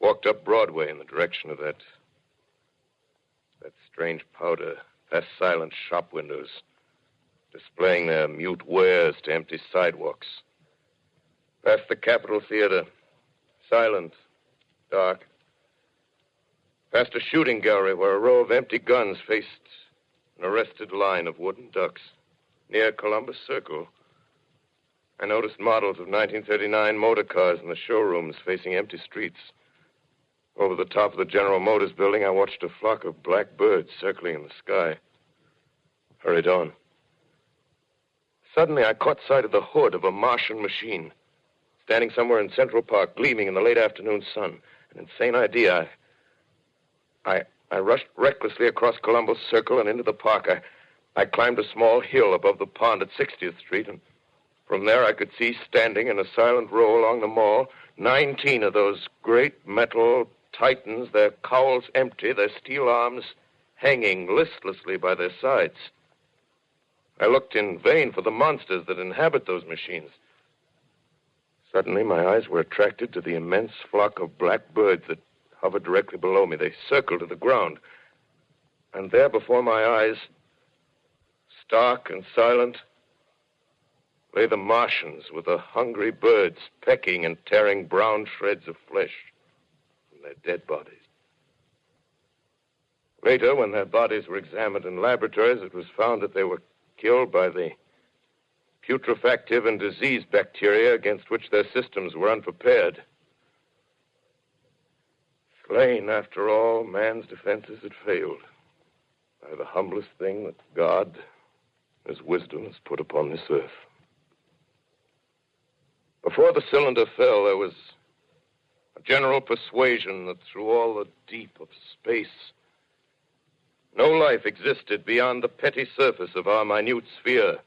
Walked up Broadway in the direction of that strange powder, past silent shop windows, displaying their mute wares to empty sidewalks. Past the Capitol Theater, silent, dark. Past a shooting gallery where a row of empty guns faced an arrested line of wooden ducks. Near Columbus Circle, I noticed models of 1939 motor cars in the showrooms facing empty streets. Over the top of the General Motors building, I watched a flock of black birds circling in the sky. Hurried on. Suddenly, I caught sight of the hood of a Martian machine, standing somewhere in Central Park, gleaming in the late afternoon sun. An insane idea. I rushed recklessly across Columbus Circle and into the park. I climbed a small hill above the pond at 60th Street, and from there I could see, standing in a silent row along the mall, 19 of those great metal titans, their cowls empty, their steel arms hanging listlessly by their sides. I looked in vain for the monsters that inhabit those machines. Suddenly, my eyes were attracted to the immense flock of black birds that hovered directly below me. They circled to the ground. And there before my eyes, stark and silent, lay the Martians with the hungry birds pecking and tearing brown shreds of flesh from their dead bodies. Later, when their bodies were examined in laboratories, it was found that they were killed by the putrefactive and disease bacteria against which their systems were unprepared. Slain, after all, man's defenses had failed by the humblest thing that God, His wisdom, has put upon this earth. Before the cylinder fell, there was a general persuasion that through all the deep of space, no life existed beyond the petty surface of our minute sphere.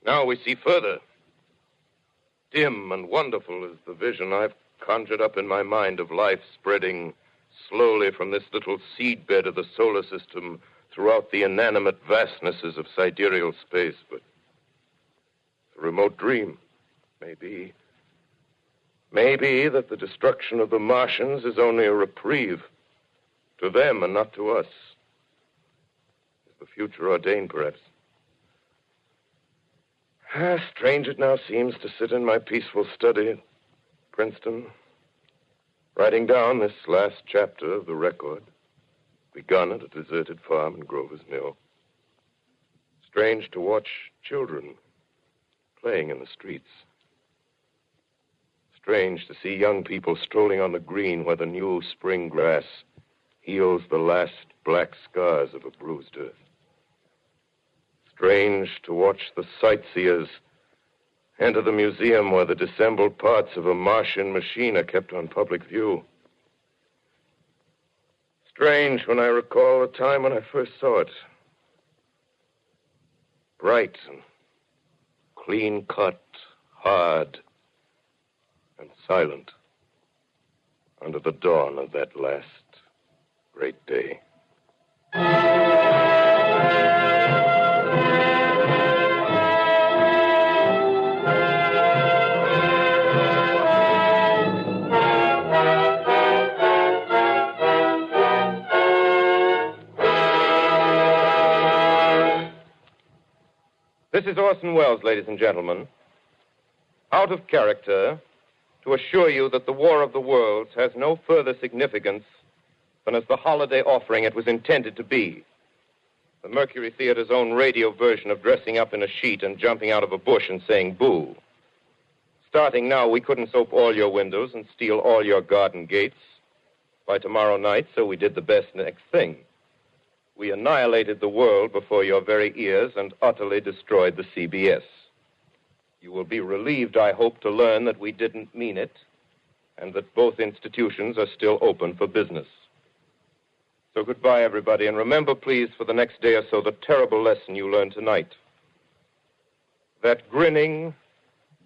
Now we see further. Dim and wonderful is the vision I've conjured up in my mind of life spreading slowly from this little seedbed of the solar system throughout the inanimate vastnesses of sidereal space. But it's a remote dream. Maybe that the destruction of the Martians is only a reprieve to them and not to us. Is the future ordained, perhaps? Strange it now seems to sit in my peaceful study at Princeton, writing down this last chapter of the record, begun at a deserted farm in Grover's Mill. Strange to watch children playing in the streets. Strange to see young people strolling on the green where the new spring grass heals the last black scars of a bruised earth. Strange to watch the sightseers enter the museum where the dissembled parts of a Martian machine are kept on public view. Strange when I recall the time when I first saw it. Bright and clean-cut, hard and silent under the dawn of that last great day. This is Orson Wells, ladies and gentlemen, out of character to assure you that the War of the Worlds has no further significance than as the holiday offering it was intended to be. The Mercury Theatre's own radio version of dressing up in a sheet and jumping out of a bush and saying boo. Starting now, we couldn't soap all your windows and steal all your garden gates by tomorrow night, so we did the best next thing. We annihilated the world before your very ears and utterly destroyed the CBS. You will be relieved, I hope, to learn that we didn't mean it and that both institutions are still open for business. So goodbye, everybody, and remember, please, for the next day or so, the terrible lesson you learned tonight. That grinning,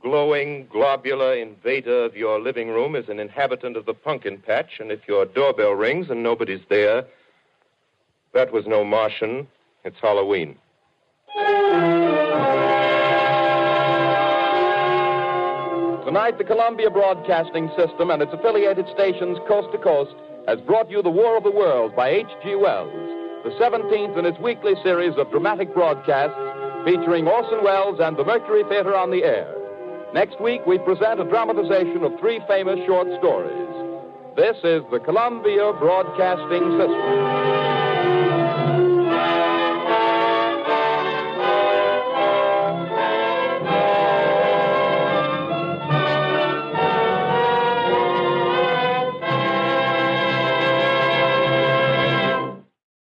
glowing, globular invader of your living room is an inhabitant of the pumpkin patch, and if your doorbell rings and nobody's there, that was no Martian. It's Halloween. Tonight, the Columbia Broadcasting System and its affiliated stations coast to coast has brought you The War of the Worlds by H.G. Wells, the 17th in its weekly series of dramatic broadcasts featuring Orson Wells and the Mercury Theatre on the air. Next week, we present a dramatization of 3 famous short stories. This is the Columbia Broadcasting System.